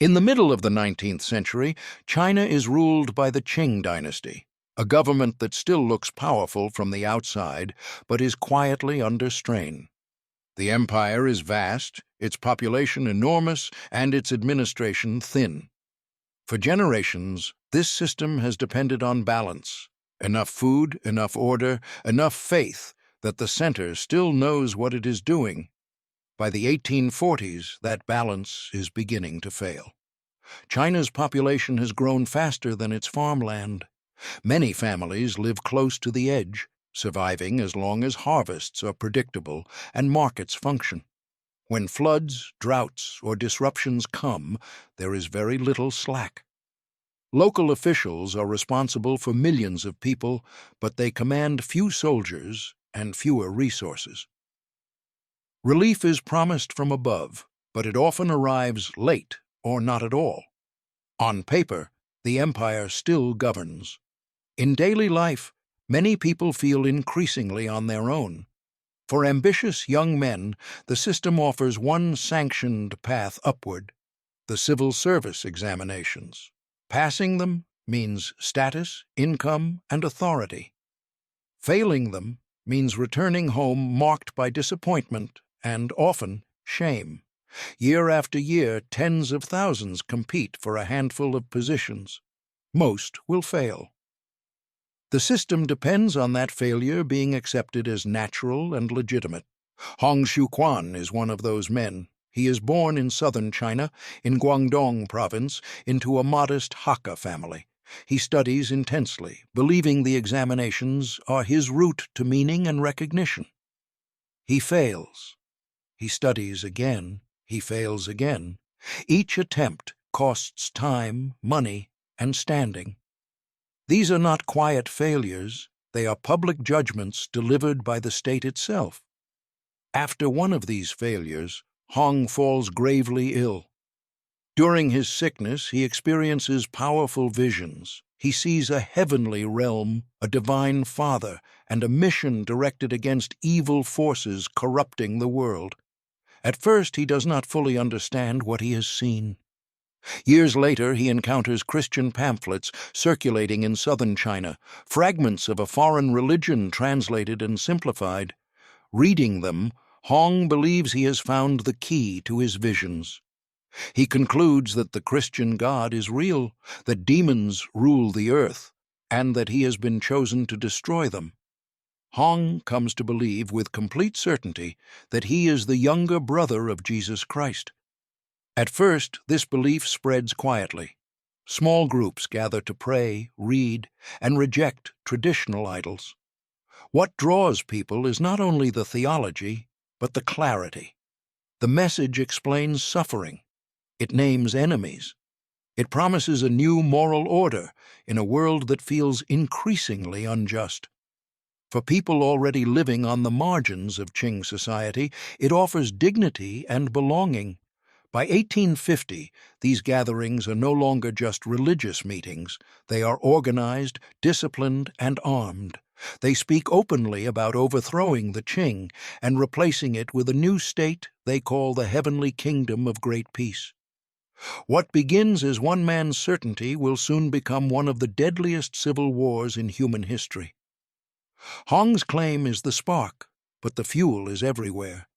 In the middle of the 19th century, China is ruled by the Qing Dynasty, a government that still looks powerful from the outside but is quietly under strain. The empire is vast, its population enormous, and its administration thin. For generations, this system has depended on balance: enough food, enough order, enough faith that the center still knows what it is doing. By the 1840s, that balance is beginning to fail. China's population has grown faster than its farmland. Many families live close to the edge, surviving as long as harvests are predictable and markets function. When floods, droughts, or disruptions come, there is very little slack. Local officials are responsible for millions of people, but they command few soldiers and fewer resources. Relief is promised from above, but it often arrives late or not at all. On paper, the empire still governs. In daily life, many people feel increasingly on their own. For ambitious young men, the system offers one sanctioned path upward: the civil service examinations. Passing them means status, income, and authority. Failing them means returning home marked by disappointment and, often, shame. Year after year, tens of thousands compete for a handful of positions. Most will fail. The system depends on that failure being accepted as natural and legitimate. Hong Xiuquan is one of those men. He is born in southern China, in Guangdong province, into a modest Hakka family. He studies intensely, believing the examinations are his route to meaning and recognition. He fails. He studies again. He fails again. Each attempt costs time, money, and standing. These are not quiet failures. They are public judgments delivered by the state itself. After one of these failures, Hong falls gravely ill. During his sickness, he experiences powerful visions. He sees a heavenly realm, a divine father, and a mission directed against evil forces corrupting the world. At first, he does not fully understand what he has seen. Years later, he encounters Christian pamphlets circulating in southern China, fragments of a foreign religion translated and simplified. Reading them, Hong believes he has found the key to his visions. He concludes that the Christian God is real, that demons rule the earth, and that he has been chosen to destroy them. Hong comes to believe with complete certainty that he is the younger brother of Jesus Christ. At first, this belief spreads quietly. Small groups gather to pray, read, and reject traditional idols. What draws people is not only the theology, but the clarity. The message explains suffering. It names enemies. It promises a new moral order in a world that feels increasingly unjust. For people already living on the margins of Qing society, it offers dignity and belonging. By 1850, these gatherings are no longer just religious meetings. They are organized, disciplined, and armed. They speak openly about overthrowing the Qing and replacing it with a new state they call the Heavenly Kingdom of Great Peace. What begins as one man's certainty will soon become one of the deadliest civil wars in human history. Hong's claim is the spark, but the fuel is everywhere.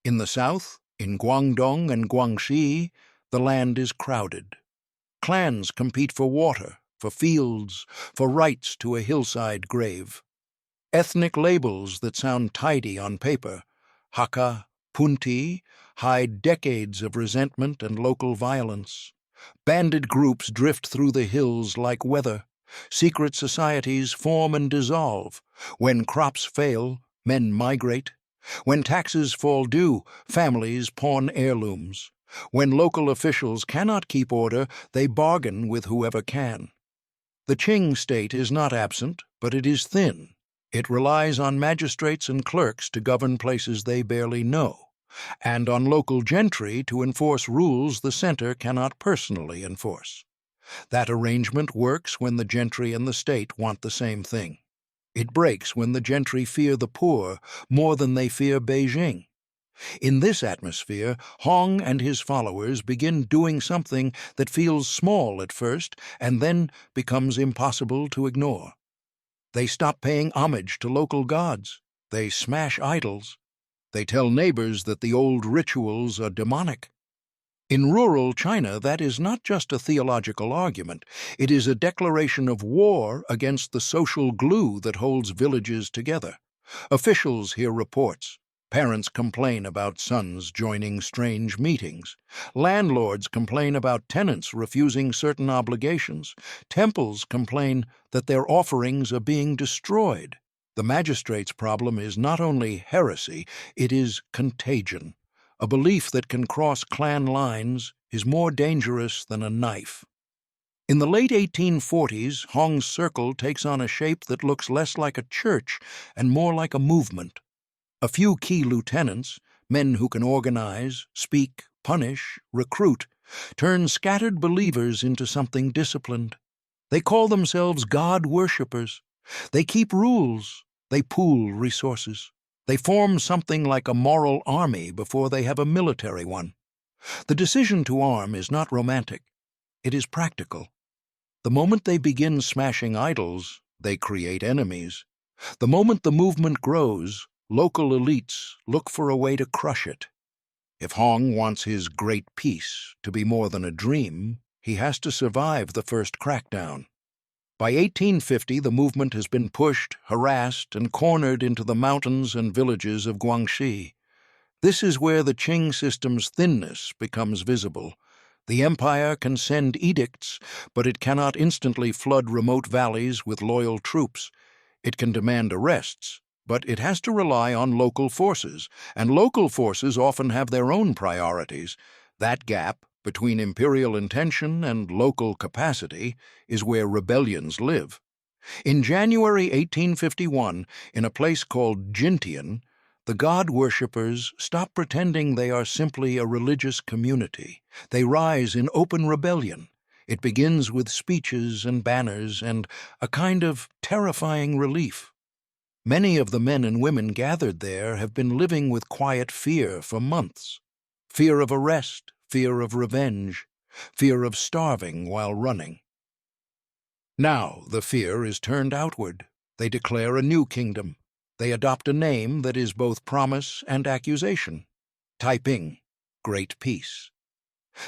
In the south, in Guangdong and Guangxi, the land is crowded. Clans compete for water, for fields, for rights to a hillside grave. Ethnic labels that sound tidy on paper, Hakka, Punti, hide decades of resentment and local violence. Bandit groups drift through the hills like weather. Secret societies form and dissolve. When crops fail, men migrate. When taxes fall due, families pawn heirlooms. When local officials cannot keep order, they bargain with whoever can. The Qing state is not absent, but it is thin. It relies on magistrates and clerks to govern places they barely know, and on local gentry to enforce rules the center cannot personally enforce. That arrangement works when the gentry and the state want the same thing. It breaks when the gentry fear the poor more than they fear Beijing. In this atmosphere, Hong and his followers begin doing something that feels small at first and then becomes impossible to ignore. They stop paying homage to local gods. They smash idols. They tell neighbors that the old rituals are demonic. In rural China, that is not just a theological argument. It is a declaration of war against the social glue that holds villages together. Officials hear reports. Parents complain about sons joining strange meetings. Landlords complain about tenants refusing certain obligations. Temples complain that their offerings are being destroyed. The magistrate's problem is not only heresy, it is contagion. A belief that can cross clan lines is more dangerous than a knife. In the late 1840s, Hong's circle takes on a shape that looks less like a church and more like a movement. A few key lieutenants, men who can organize, speak, punish, recruit, turn scattered believers into something disciplined. They call themselves God worshippers. They keep rules. They pool resources. They form something like a moral army before they have a military one. The decision to arm is not romantic. It is practical. The moment they begin smashing idols, they create enemies. The moment the movement grows, local elites look for a way to crush it. If Hong wants his great peace to be more than a dream, he has to survive the first crackdown. By 1850, the movement has been pushed, harassed, and cornered into the mountains and villages of Guangxi. This is where the Qing system's thinness becomes visible. The empire can send edicts, but it cannot instantly flood remote valleys with loyal troops. It can demand arrests, but it has to rely on local forces, and local forces often have their own priorities. That gap between imperial intention and local capacity is where rebellions live. In January 1851, in a place called Jintian, the god worshippers stop pretending they are simply a religious community. They rise in open rebellion. It begins with speeches and banners and a kind of terrifying relief. Many of the men and women gathered there have been living with quiet fear for months. Fear of arrest, fear of revenge, fear of starving while running. Now the fear is turned outward. They declare a new kingdom. They adopt a name that is both promise and accusation. Taiping, Great Peace.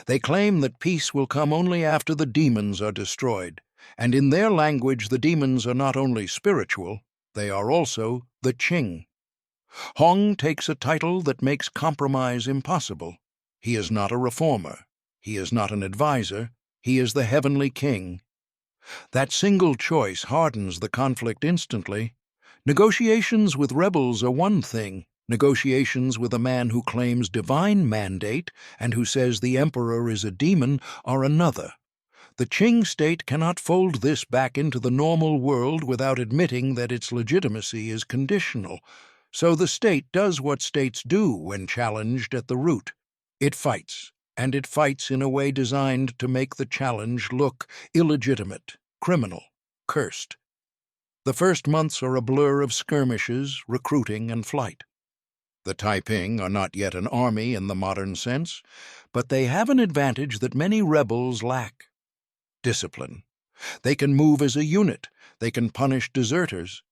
They claim that peace will come only after the demons are destroyed, and in their language the demons are not only spiritual, they are also the Qing. Hong takes a title that makes compromise impossible. He is not a reformer. He is not an advisor. He is the heavenly king. That single choice hardens the conflict instantly. Negotiations with rebels are one thing. Negotiations with a man who claims divine mandate and who says the emperor is a demon are another. The Qing state cannot fold this back into the normal world without admitting that its legitimacy is conditional. So the state does what states do when challenged at the root. It fights, and it fights in a way designed to make the challenge look illegitimate, criminal, cursed. The first months are a blur of skirmishes, recruiting, and flight. The Taiping are not yet an army in the modern sense, but they have an advantage that many rebels lack: discipline. They can move as a unit. They can punish deserters.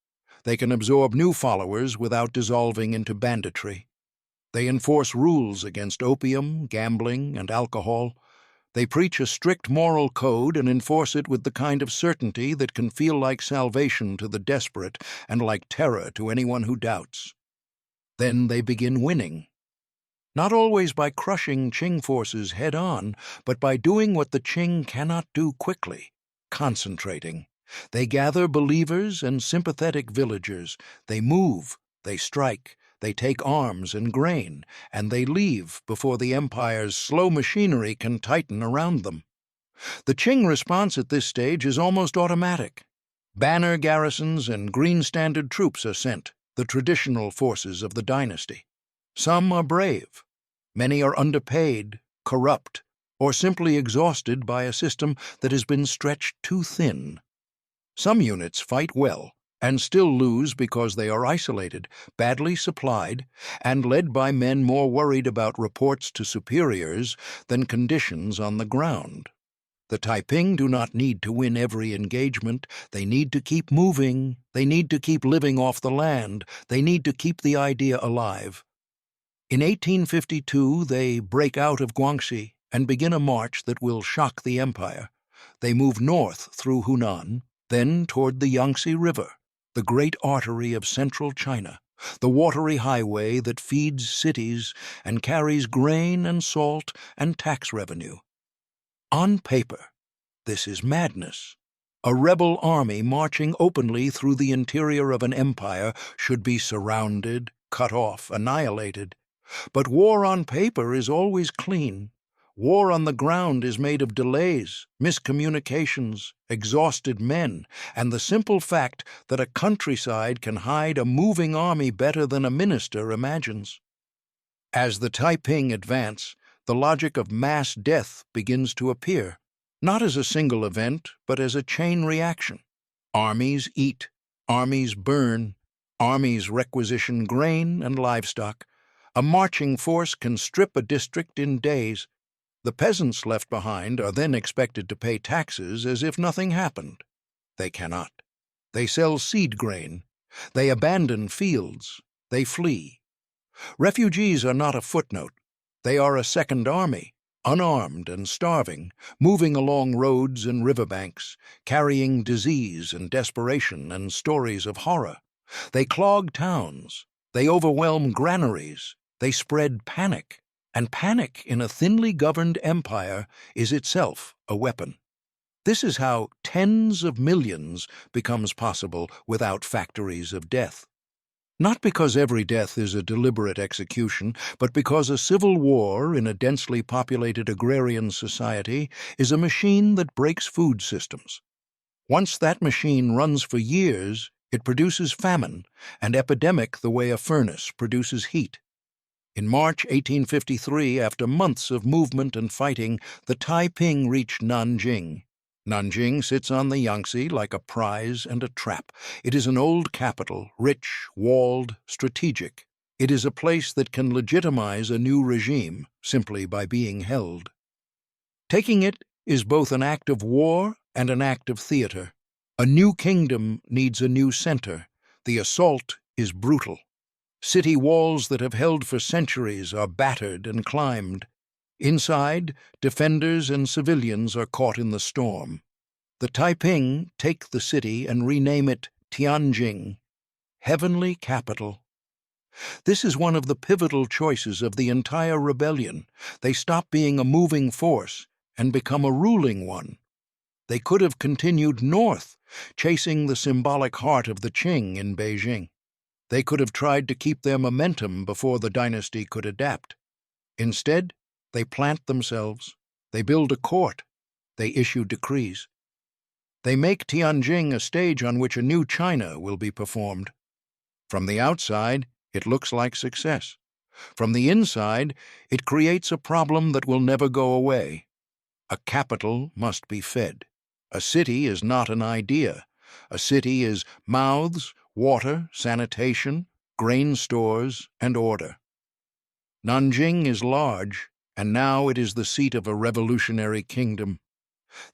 They can absorb new followers without dissolving into banditry. They enforce rules against opium, gambling, and alcohol. They preach a strict moral code and enforce it with the kind of certainty that can feel like salvation to the desperate and like terror to anyone who doubts. Then they begin winning. Not always by crushing Qing forces head-on, but by doing what the Qing cannot do quickly: concentrating. They gather believers and sympathetic villagers. They move, they strike, they take arms and grain, and they leave before the empire's slow machinery can tighten around them. The Qing response at this stage is almost automatic. Banner garrisons and green standard troops are sent, the traditional forces of the dynasty. Some are brave. Many are underpaid, corrupt, or simply exhausted by a system that has been stretched too thin. Some units fight well, and still lose because they are isolated, badly supplied, and led by men more worried about reports to superiors than conditions on the ground. The Taiping do not need to win every engagement. They need to keep moving. They need to keep living off the land. They need to keep the idea alive. In 1852, they break out of Guangxi and begin a march that will shock the empire. They move north through Hunan, then toward the Yangtze River, the great artery of central China, the watery highway that feeds cities and carries grain and salt and tax revenue. On paper, this is madness. A rebel army marching openly through the interior of an empire should be surrounded, cut off, annihilated. But war on paper is always clean. War on the ground is made of delays, miscommunications, exhausted men, and the simple fact that a countryside can hide a moving army better than a minister imagines. As the Taiping advance, the logic of mass death begins to appear, not as a single event, but as a chain reaction. Armies eat, armies burn, armies requisition grain and livestock. A marching force can strip a district in days. The peasants left behind are then expected to pay taxes as if nothing happened. They cannot. They sell seed grain. They abandon fields. They flee. Refugees are not a footnote. They are a second army, unarmed and starving, moving along roads and riverbanks, carrying disease and desperation and stories of horror. They clog towns. They overwhelm granaries. They spread panic, and panic in a thinly governed empire is itself a weapon. This is how tens of millions becomes possible without factories of death. Not because every death is a deliberate execution, but because a civil war in a densely populated agrarian society is a machine that breaks food systems. Once that machine runs for years, it produces famine and epidemic the way a furnace produces heat. In March 1853, after months of movement and fighting, the Taiping reached Nanjing. Nanjing sits on the Yangtze like a prize and a trap. It is an old capital, rich, walled, strategic. It is a place that can legitimize a new regime simply by being held. Taking it is both an act of war and an act of theater. A new kingdom needs a new center. The assault is brutal. City walls that have held for centuries are battered and climbed. Inside, defenders and civilians are caught in the storm. The Taiping take the city and rename it Tianjing, heavenly capital. This is one of the pivotal choices of the entire rebellion. They stop being a moving force and become a ruling one. They could have continued north, chasing the symbolic heart of the Qing in Beijing. They could have tried to keep their momentum before the dynasty could adapt. Instead, they plant themselves, they build a court, they issue decrees. They make Tianjing a stage on which a new China will be performed. From the outside, it looks like success. From the inside, it creates a problem that will never go away. A capital must be fed. A city is not an idea. A city is mouths, water, sanitation, grain stores, and order. Nanjing is large, and now it is the seat of a revolutionary kingdom.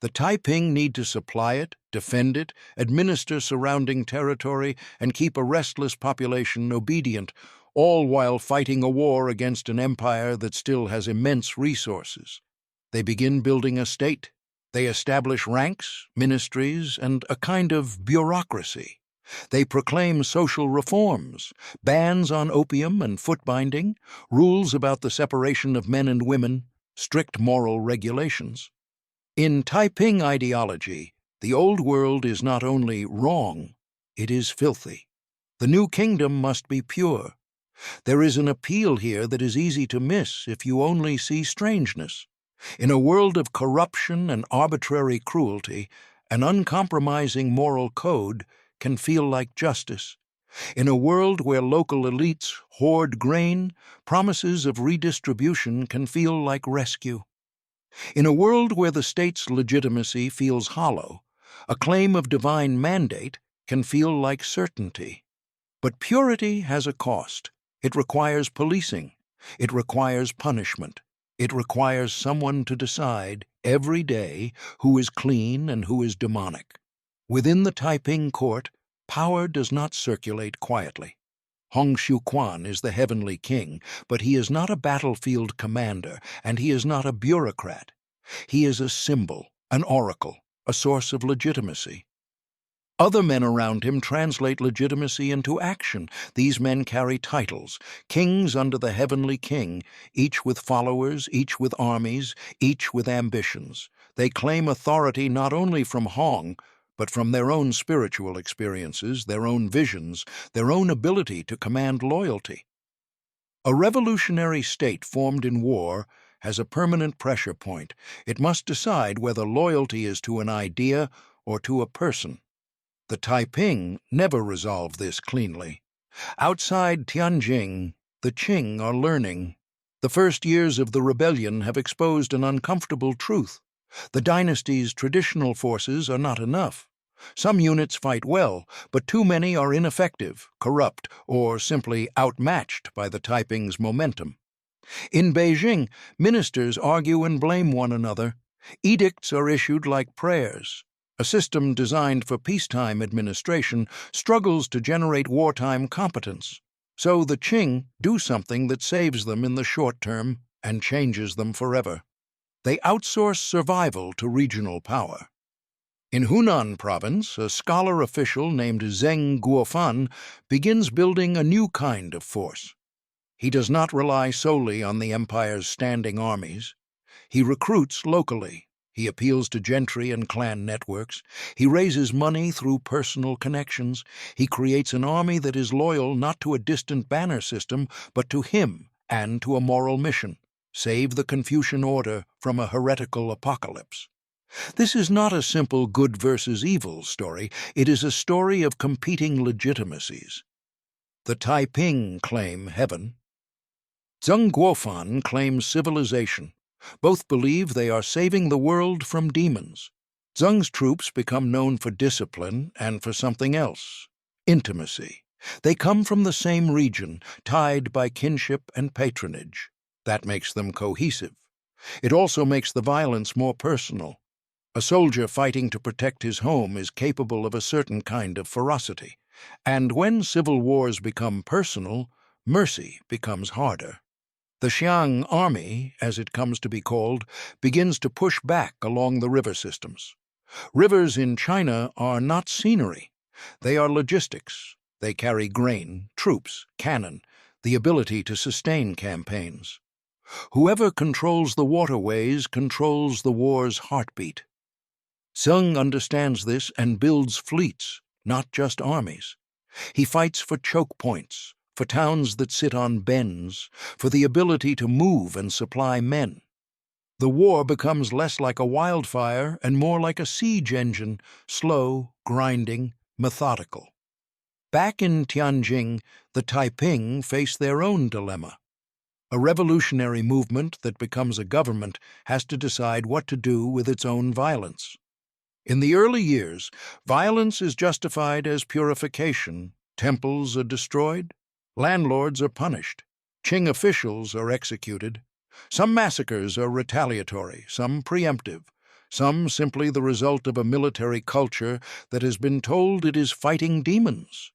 The Taiping need to supply it, defend it, administer surrounding territory, and keep a restless population obedient, all while fighting a war against an empire that still has immense resources. They begin building a state. They establish ranks, ministries, and a kind of bureaucracy. They proclaim social reforms, bans on opium and foot-binding, rules about the separation of men and women, strict moral regulations. In Taiping ideology, the old world is not only wrong, it is filthy. The new kingdom must be pure. There is an appeal here that is easy to miss if you only see strangeness. In a world of corruption and arbitrary cruelty, an uncompromising moral code can feel like justice. In a world where local elites hoard grain, promises of redistribution can feel like rescue. In a world where the state's legitimacy feels hollow, a claim of divine mandate can feel like certainty. But purity has a cost. It requires policing. It requires punishment. It requires someone to decide, every day, who is clean and who is demonic. Within the Taiping court, power does not circulate quietly. Hong Xiuquan is the heavenly king, but he is not a battlefield commander, and he is not a bureaucrat. He is a symbol, an oracle, a source of legitimacy. Other men around him translate legitimacy into action. These men carry titles, kings under the heavenly king, each with followers, each with armies, each with ambitions. They claim authority not only from Hong, but from their own spiritual experiences, their own visions, their own ability to command loyalty. A revolutionary state formed in war has a permanent pressure point. It must decide whether loyalty is to an idea or to a person. The Taiping never resolve this cleanly. Outside Nanjing, the Qing are learning. The first years of the rebellion have exposed an uncomfortable truth. The dynasty's traditional forces are not enough. Some units fight well, but too many are ineffective, corrupt, or simply outmatched by the Taiping's momentum. In Beijing, ministers argue and blame one another. Edicts are issued like prayers. A system designed for peacetime administration struggles to generate wartime competence. So the Qing do something that saves them in the short term and changes them forever. They outsource survival to regional power. In Hunan province, a scholar official named Zheng Guofan begins building a new kind of force. He does not rely solely on the empire's standing armies. He recruits locally. He appeals to gentry and clan networks. He raises money through personal connections. He creates an army that is loyal not to a distant banner system, but to him and to a moral mission: save the Confucian order from a heretical apocalypse. This is not a simple good versus evil story. It is a story of competing legitimacies. The Taiping claim heaven. Zheng Guofan claims civilization. Both believe they are saving the world from demons. Zheng's troops become known for discipline and for something else: intimacy. They come from the same region, tied by kinship and patronage. That makes them cohesive. It also makes the violence more personal. A soldier fighting to protect his home is capable of a certain kind of ferocity. And when civil wars become personal, mercy becomes harder. The Xiang army, as it comes to be called, begins to push back along the river systems. Rivers in China are not scenery. They are logistics. They carry grain, troops, cannon, the ability to sustain campaigns. Whoever controls the waterways controls the war's heartbeat. Zheng understands this and builds fleets, not just armies. He fights for choke points, for towns that sit on bends, for the ability to move and supply men. The war becomes less like a wildfire and more like a siege engine, slow, grinding, methodical. Back in Tianjin, the Taiping face their own dilemma. A revolutionary movement that becomes a government has to decide what to do with its own violence. In the early years, violence is justified as purification. Temples are destroyed. Landlords are punished. Qing officials are executed. Some massacres are retaliatory, some preemptive, some simply the result of a military culture that has been told it is fighting demons.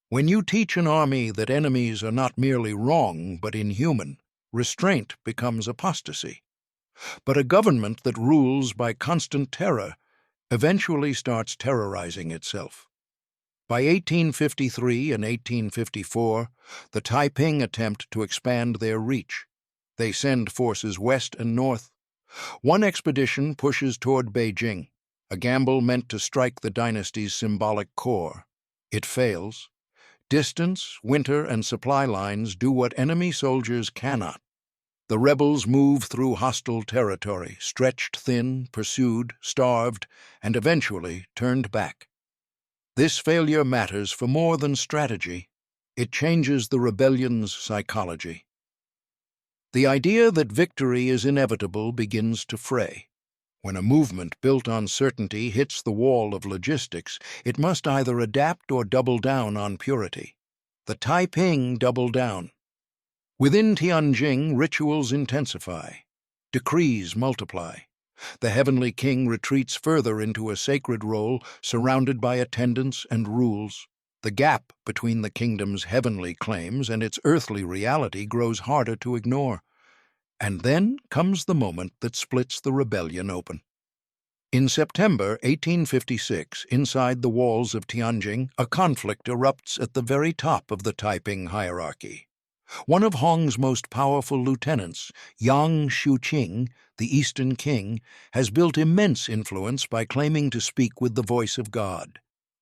When you teach an army that enemies are not merely wrong but inhuman, restraint becomes apostasy. But a government that rules by constant terror eventually starts terrorizing itself. By 1853 and 1854, the Taiping attempt to expand their reach. They send forces west and north. One expedition pushes toward Beijing, a gamble meant to strike the dynasty's symbolic core. It fails. Distance, winter, and supply lines do what enemy soldiers cannot. The rebels move through hostile territory, stretched thin, pursued, starved, and eventually turned back. This failure matters for more than strategy. It changes the rebellion's psychology. The idea that victory is inevitable begins to fray. When a movement built on certainty hits the wall of logistics, it must either adapt or double down on purity. The Taiping double down. Within Tianjing, rituals intensify. Decrees multiply. The heavenly king retreats further into a sacred role, surrounded by attendants and rules. The gap between the kingdom's heavenly claims and its earthly reality grows harder to ignore. And then comes the moment that splits the rebellion open. In September 1856, inside the walls of Tianjin, a conflict erupts at the very top of the Taiping hierarchy. One of Hong's most powerful lieutenants, Hong Xiuquan, the Eastern King, has built immense influence by claiming to speak with the voice of God.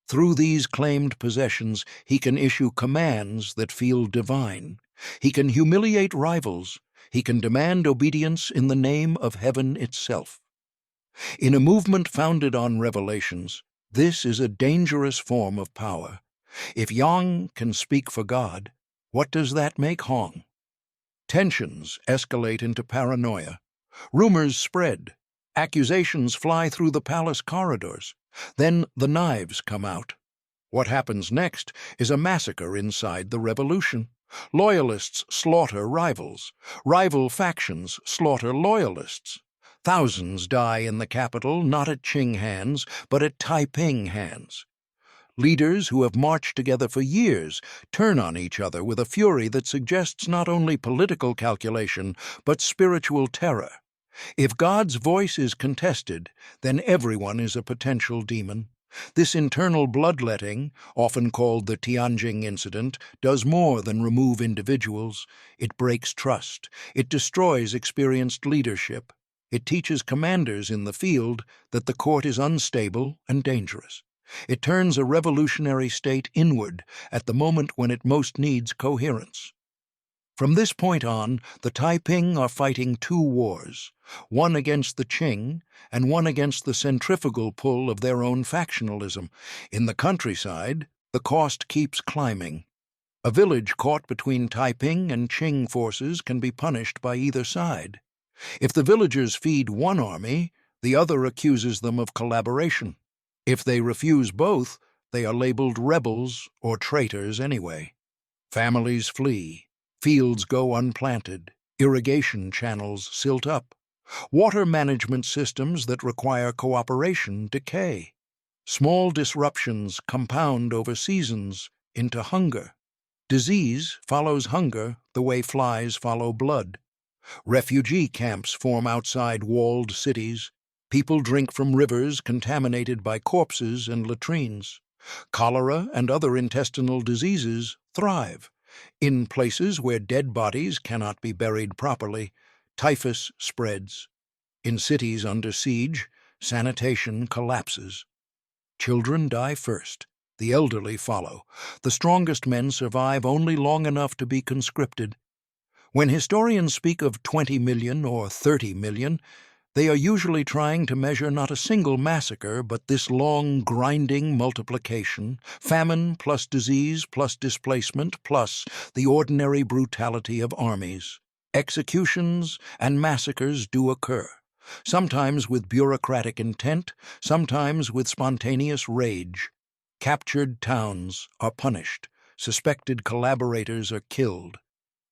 Through these claimed possessions, he can issue commands that feel divine. He can humiliate rivals. He can demand obedience in the name of heaven itself. In a movement founded on revelations, this is a dangerous form of power. If Yang can speak for God, what does that make Hong? Tensions escalate into paranoia. Rumors spread. Accusations fly through the palace corridors. Then the knives come out. What happens next is a massacre inside the revolution. Loyalists slaughter rivals. Rival factions slaughter loyalists. Thousands die in the capital, not at Qing hands, but at Taiping hands. Leaders who have marched together for years turn on each other with a fury that suggests not only political calculation, but spiritual terror. If God's voice is contested, then everyone is a potential demon. This internal bloodletting, often called the Tianjin incident, does more than remove individuals. It breaks trust. It destroys experienced leadership. It teaches commanders in the field that the court is unstable and dangerous. It turns a revolutionary state inward at the moment when it most needs coherence. From this point on, the Taiping are fighting two wars, one against the Qing and one against the centrifugal pull of their own factionalism. In the countryside, the cost keeps climbing. A village caught between Taiping and Qing forces can be punished by either side. If the villagers feed one army, the other accuses them of collaboration. If they refuse both, they are labeled rebels or traitors anyway. Families flee. Fields go unplanted, irrigation channels silt up, water management systems that require cooperation decay. Small disruptions compound over seasons into hunger. Disease follows hunger the way flies follow blood. Refugee camps form outside walled cities. People drink from rivers contaminated by corpses and latrines. Cholera and other intestinal diseases thrive. In places where dead bodies cannot be buried properly, typhus spreads. In cities under siege, sanitation collapses. Children die first. The elderly follow. The strongest men survive only long enough to be conscripted. When historians speak of 20 million or 30 million, they are usually trying to measure not a single massacre, but this long, grinding multiplication, famine plus disease plus displacement plus the ordinary brutality of armies. Executions and massacres do occur, sometimes with bureaucratic intent, sometimes with spontaneous rage. Captured towns are punished. Suspected collaborators are killed.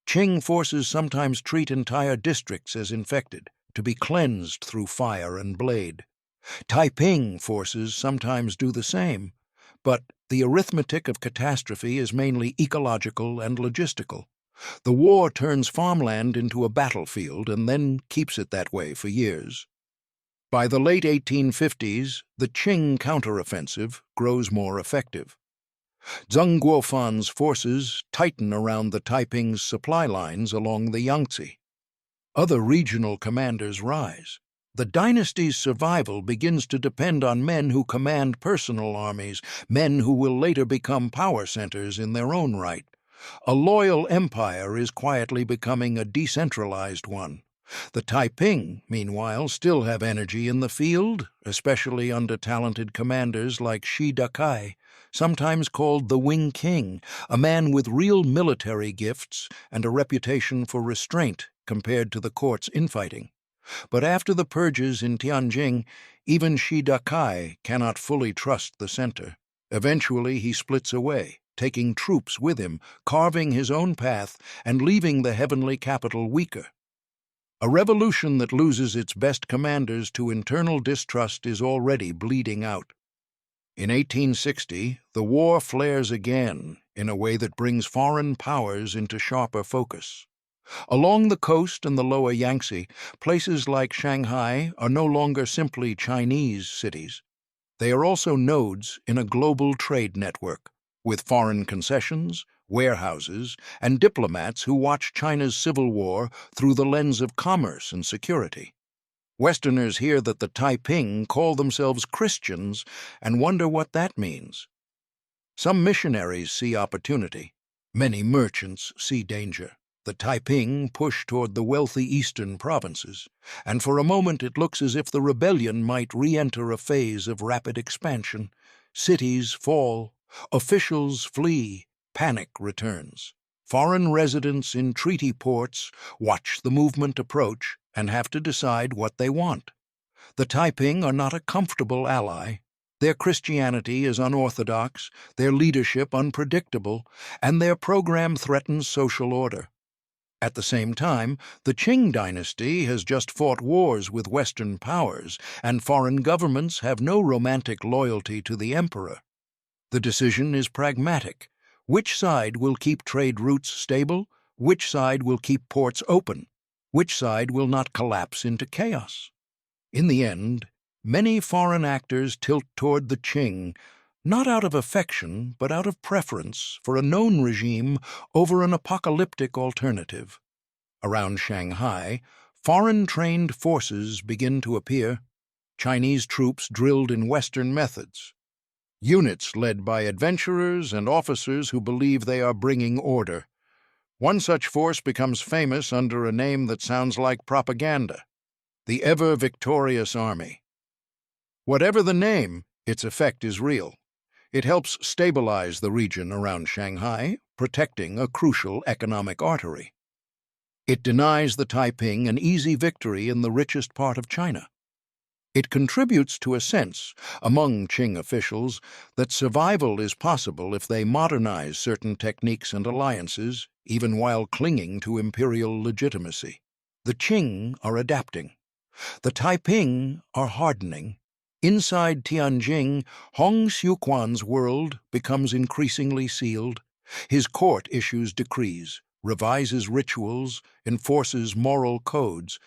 Qing forces sometimes treat entire districts as infected, to be cleansed through fire and blade. Taiping forces sometimes do the same, but the arithmetic of catastrophe is mainly ecological and logistical. The war turns farmland into a battlefield and then keeps it that way for years. By the late 1850s, the Qing counteroffensive grows more effective. Zheng Guofan's forces tighten around the Taiping's supply lines along the Yangtze. Other regional commanders rise. The dynasty's survival begins to depend on men who command personal armies, men who will later become power centers in their own right. A loyal empire is quietly becoming a decentralized one. The Taiping, meanwhile, still have energy in the field, especially under talented commanders like Shi Dakai, sometimes called the Wing King, a man with real military gifts and a reputation for restraint compared to the court's infighting. But after the purges in Tianjing, even Shi Dakai cannot fully trust the center. Eventually he splits away, taking troops with him, carving his own path and leaving the heavenly capital weaker. A revolution that loses its best commanders to internal distrust is already bleeding out. In 1860, the war flares again in a way that brings foreign powers into sharper focus. Along the coast and the lower Yangtze, places like Shanghai are no longer simply Chinese cities. They are also nodes in a global trade network, with foreign concessions, warehouses, and diplomats who watch China's civil war through the lens of commerce and security. Westerners hear that the Taiping call themselves Christians and wonder what that means. Some missionaries see opportunity. Many merchants see danger. The Taiping push toward the wealthy eastern provinces, and for a moment it looks as if the rebellion might re-enter a phase of rapid expansion. Cities fall, officials flee, panic returns. Foreign residents in treaty ports watch the movement approach and have to decide what they want. The Taiping are not a comfortable ally. Their Christianity is unorthodox, their leadership unpredictable, and their program threatens social order. At the same time, the Ching Dynasty has just fought wars with Western powers, and foreign governments have no romantic loyalty to the emperor. The decision is pragmatic. Which side will keep trade routes stable? Which side will keep ports open? Which side will not collapse into chaos? In the end, many foreign actors tilt toward the Qing, not out of affection, but out of preference for a known regime over an apocalyptic alternative. Around Shanghai, foreign-trained forces begin to appear, Chinese troops drilled in Western methods, units led by adventurers and officers who believe they are bringing order. One such force becomes famous under a name that sounds like propaganda: the ever-victorious army. Whatever the name, its effect is real. It helps stabilize the region around Shanghai, protecting a crucial economic artery. It denies the Taiping an easy victory in the richest part of China. It contributes to a sense, among Qing officials, that survival is possible if they modernize certain techniques and alliances, even while clinging to imperial legitimacy. The Qing are adapting. The Taiping are hardening. Inside Tianjing, Hong Xiuquan's world becomes increasingly sealed. His court issues decrees, revises rituals, enforces moral codes.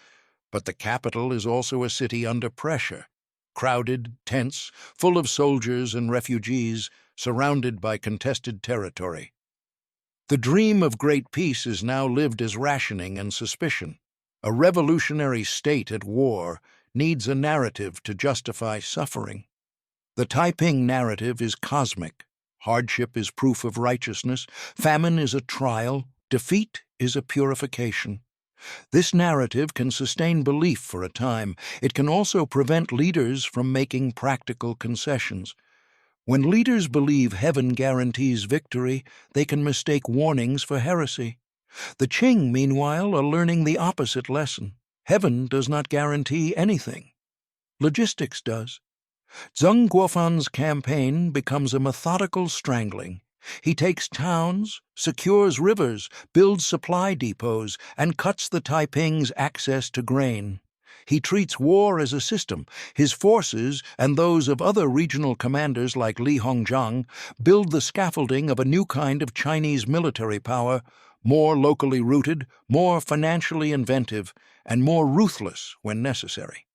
But the capital is also a city under pressure, crowded, tense, full of soldiers and refugees, surrounded by contested territory. The dream of great peace is now lived as rationing and suspicion. A revolutionary state at war needs a narrative to justify suffering. The Taiping narrative is cosmic. Hardship is proof of righteousness, famine is a trial, defeat is a purification. This narrative can sustain belief for a time. It can also prevent leaders from making practical concessions. When leaders believe heaven guarantees victory, they can mistake warnings for heresy. The Qing, meanwhile, are learning the opposite lesson. Heaven does not guarantee anything. Logistics does. Zheng Guofan's campaign becomes a methodical strangling. He takes towns, secures rivers, builds supply depots, and cuts the Taiping's access to grain. He treats war as a system. His forces, and those of other regional commanders like Li Hongzhang, build the scaffolding of a new kind of Chinese military power, more locally rooted, more financially inventive, and more ruthless when necessary.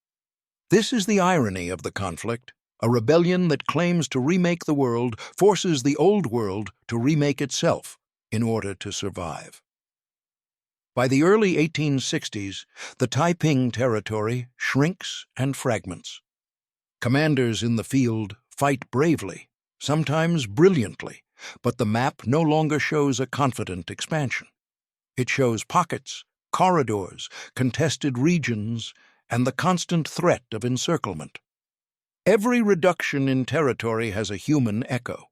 This is the irony of the conflict. A rebellion that claims to remake the world forces the old world to remake itself in order to survive. By the early 1860s, the Taiping territory shrinks and fragments. Commanders in the field fight bravely, sometimes brilliantly, but the map no longer shows a confident expansion. It shows pockets, corridors, contested regions, and the constant threat of encirclement. Every reduction in territory has a human echo.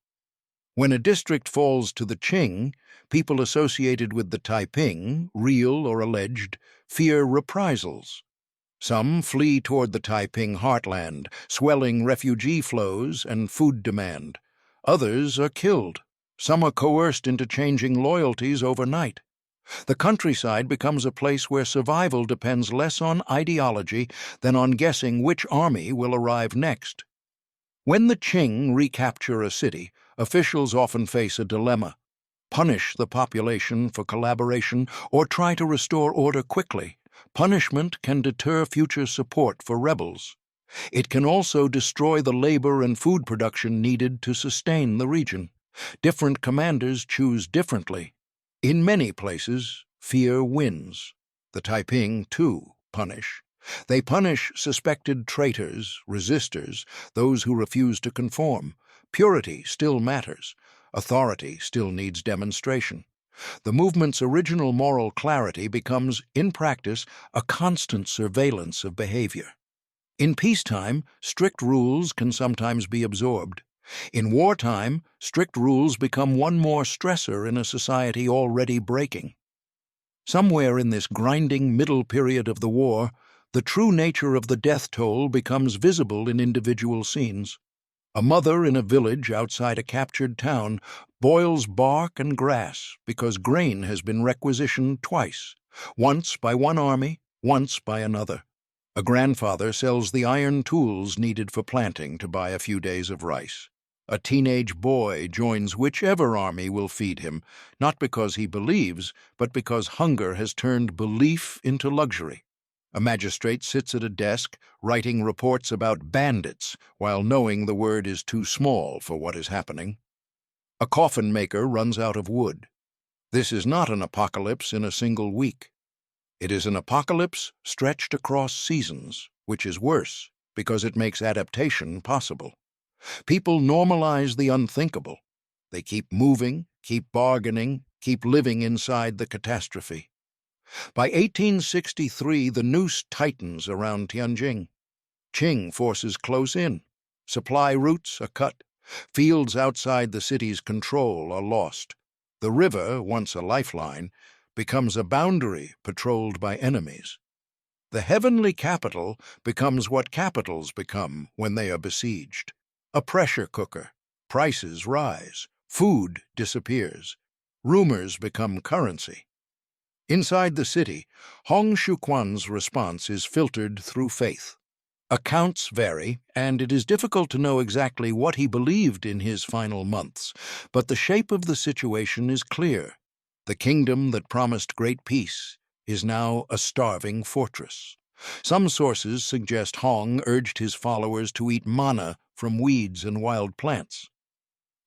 When a district falls to the Qing, people associated with the Taiping, real or alleged, fear reprisals. Some flee toward the Taiping heartland, swelling refugee flows and food demand. Others are killed. Some are coerced into changing loyalties overnight. The countryside becomes a place where survival depends less on ideology than on guessing which army will arrive next. When the Qing recapture a city, officials often face a dilemma: punish the population for collaboration or try to restore order quickly. Punishment can deter future support for rebels. It can also destroy the labor and food production needed to sustain the region. Different commanders choose differently. In many places, fear wins. The Taiping, too, punish. They punish suspected traitors, resistors, those who refuse to conform. Purity still matters. Authority still needs demonstration. The movement's original moral clarity becomes, in practice, a constant surveillance of behavior. In peacetime, strict rules can sometimes be absorbed. In wartime, strict rules become one more stressor in a society already breaking. Somewhere in this grinding middle period of the war, the true nature of the death toll becomes visible in individual scenes. A mother in a village outside a captured town boils bark and grass because grain has been requisitioned twice, once by one army, once by another. A grandfather sells the iron tools needed for planting to buy a few days of rice. A teenage boy joins whichever army will feed him, not because he believes, but because hunger has turned belief into luxury. A magistrate sits at a desk, writing reports about bandits, while knowing the word is too small for what is happening. A coffin maker runs out of wood. This is not an apocalypse in a single week. It is an apocalypse stretched across seasons, which is worse, because it makes adaptation possible. People normalize the unthinkable. They keep moving, keep bargaining, keep living inside the catastrophe. By 1863, the noose tightens around Tianjin. Qing forces close in. Supply routes are cut. Fields outside the city's control are lost. The river, once a lifeline, becomes a boundary patrolled by enemies. The heavenly capital becomes what capitals become when they are besieged: a pressure cooker. Prices rise. Food disappears. Rumors become currency. Inside the city, Hong Xiuquan's response is filtered through faith. Accounts vary, and it is difficult to know exactly what he believed in his final months, but the shape of the situation is clear. The kingdom that promised great peace is now a starving fortress. Some sources suggest Hong urged his followers to eat manna from weeds and wild plants.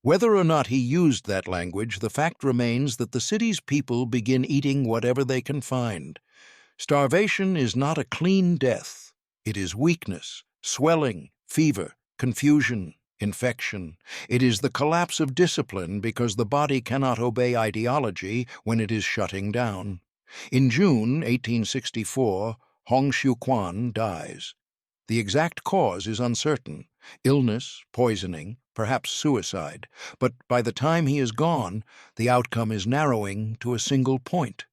Whether or not he used that language, the fact remains that the city's people begin eating whatever they can find. Starvation is not a clean death. It is weakness, swelling, fever, confusion, infection. It is the collapse of discipline because the body cannot obey ideology when it is shutting down. In June 1864, Hong Xiuquan dies. The exact cause is uncertain: illness, poisoning, perhaps suicide. But by the time he is gone, the outcome is narrowing to a single point.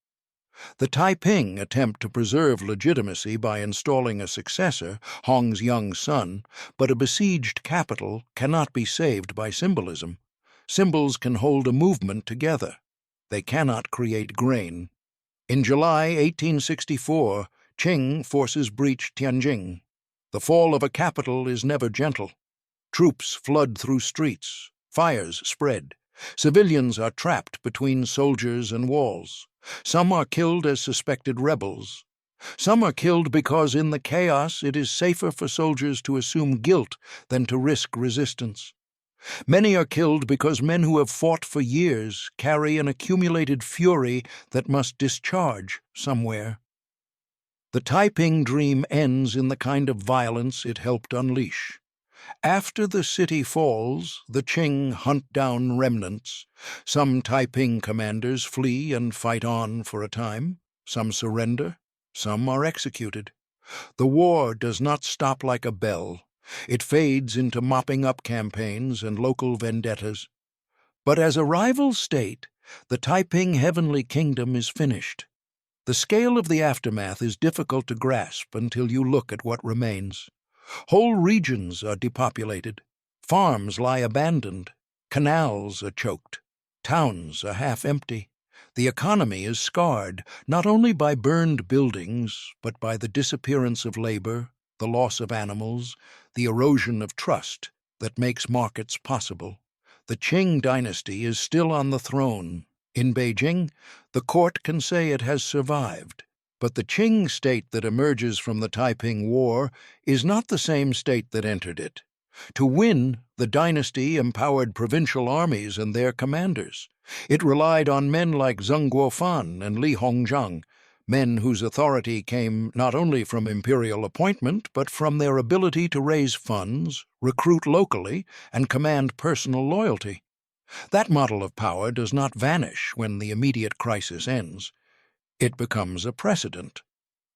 The Taiping attempt to preserve legitimacy by installing a successor, Hong's young son, but a besieged capital cannot be saved by symbolism. Symbols can hold a movement together. They cannot create grain. In July 1864, Qing forces breach Tianjin. The fall of a capital is never gentle. Troops flood through streets. Fires spread. Civilians are trapped between soldiers and walls. Some are killed as suspected rebels. Some are killed because in the chaos it is safer for soldiers to assume guilt than to risk resistance. Many are killed because men who have fought for years carry an accumulated fury that must discharge somewhere. The Taiping dream ends in the kind of violence it helped unleash. After the city falls, the Qing hunt down remnants. Some Taiping commanders flee and fight on for a time. Some surrender. Some are executed. The war does not stop like a bell. It fades into mopping-up campaigns and local vendettas. But as a rival state, the Taiping Heavenly Kingdom is finished. The scale of the aftermath is difficult to grasp until you look at what remains. Whole regions are depopulated. Farms lie abandoned. Canals are choked. Towns are half empty. The economy is scarred, not only by burned buildings, but by the disappearance of labor, the loss of animals, the erosion of trust that makes markets possible. The Qing dynasty is still on the throne. In Beijing, the court can say it has survived, but the Qing state that emerges from the Taiping War is not the same state that entered it. To win, the dynasty empowered provincial armies and their commanders. It relied on men like Zheng Guofan and Li Hongzhang, men whose authority came not only from imperial appointment, but from their ability to raise funds, recruit locally, and command personal loyalty. That model of power does not vanish when the immediate crisis ends. It becomes a precedent.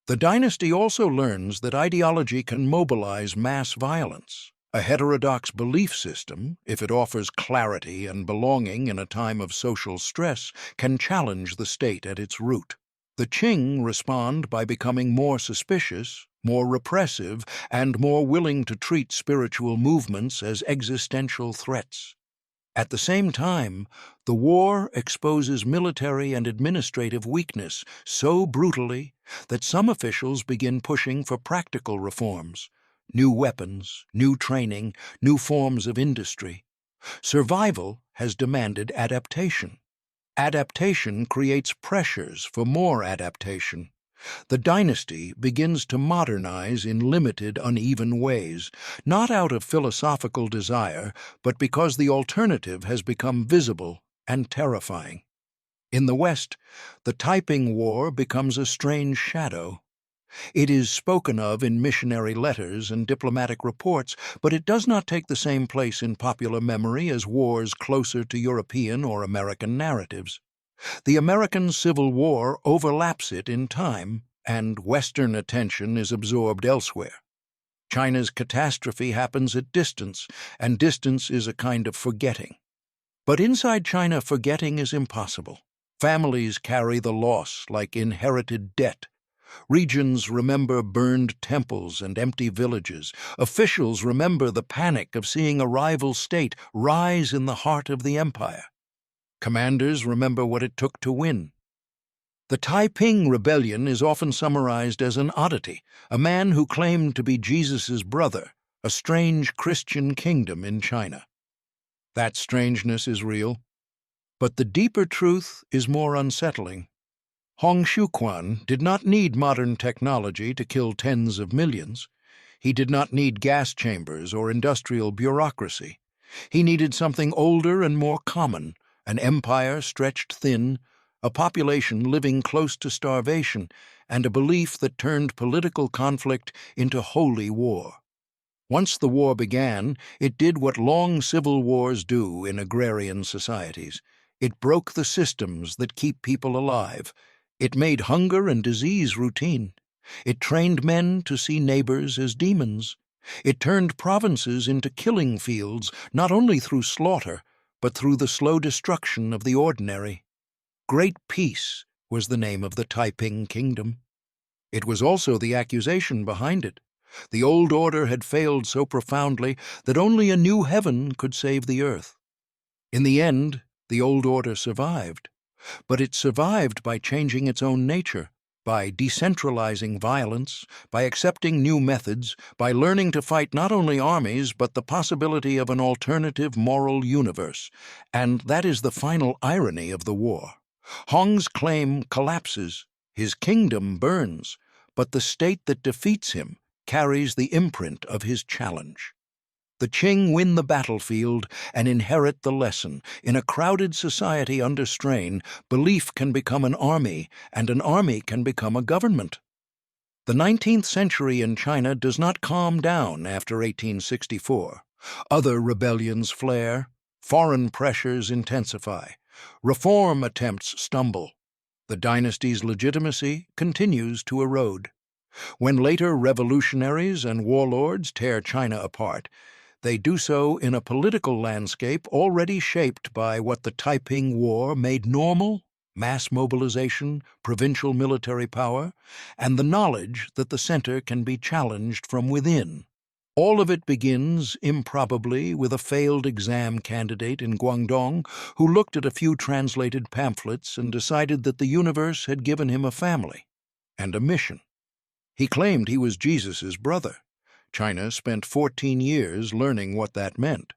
The dynasty also learns that ideology can mobilize mass violence. A heterodox belief system, if it offers clarity and belonging in a time of social stress, can challenge the state at its root. The Qing respond by becoming more suspicious, more repressive, and more willing to treat spiritual movements as existential threats. At the same time, the war exposes military and administrative weakness so brutally that some officials begin pushing for practical reforms. New weapons, new training, new forms of industry. Survival has demanded adaptation. Adaptation creates pressures for more adaptation. The dynasty begins to modernize in limited, uneven ways, not out of philosophical desire, but because the alternative has become visible and terrifying. In the West, the Taiping War becomes a strange shadow. It is spoken of in missionary letters and diplomatic reports, but it does not take the same place in popular memory as wars closer to European or American narratives. The American Civil War overlaps it in time, and Western attention is absorbed elsewhere. China's catastrophe happens at distance, and distance is a kind of forgetting. But inside China, forgetting is impossible. Families carry the loss like inherited debt. Regions remember burned temples and empty villages. Officials remember the panic of seeing a rival state rise in the heart of the empire. Commanders remember what it took to win. The Taiping Rebellion is often summarized as an oddity, a man who claimed to be Jesus' brother, a strange Christian kingdom in China. That strangeness is real, but the deeper truth is more unsettling. Hong Xiuquan did not need modern technology to kill tens of millions. He did not need gas chambers or industrial bureaucracy. He needed something older and more common, an empire stretched thin, a population living close to starvation, and a belief that turned political conflict into holy war. Once the war began, it did what long civil wars do in agrarian societies. It broke the systems that keep people alive. It made hunger and disease routine. It trained men to see neighbors as demons. It turned provinces into killing fields, not only through slaughter, but through the slow destruction of the ordinary. Great Peace was the name of the Taiping Kingdom. It was also the accusation behind it. The old order had failed so profoundly that only a new heaven could save the earth. In the end, the old order survived. But it survived by changing its own nature, by decentralizing violence, by accepting new methods, by learning to fight not only armies but the possibility of an alternative moral universe. And that is the final irony of the war. Hong's claim collapses, his kingdom burns, but the state that defeats him carries the imprint of his challenge. The Qing win the battlefield and inherit the lesson. In a crowded society under strain, belief can become an army, and an army can become a government. The 19th century in China does not calm down after 1864. Other rebellions flare, foreign pressures intensify, reform attempts stumble. The dynasty's legitimacy continues to erode. When later revolutionaries and warlords tear China apart, they do so in a political landscape already shaped by what the Taiping War made normal mass mobilization, provincial military power, and the knowledge that the center can be challenged from within. All of it begins, improbably, with a failed exam candidate in Guangdong who looked at a few translated pamphlets and decided that the universe had given him a family and a mission. He claimed he was Jesus' brother. China spent 14 years learning what that meant.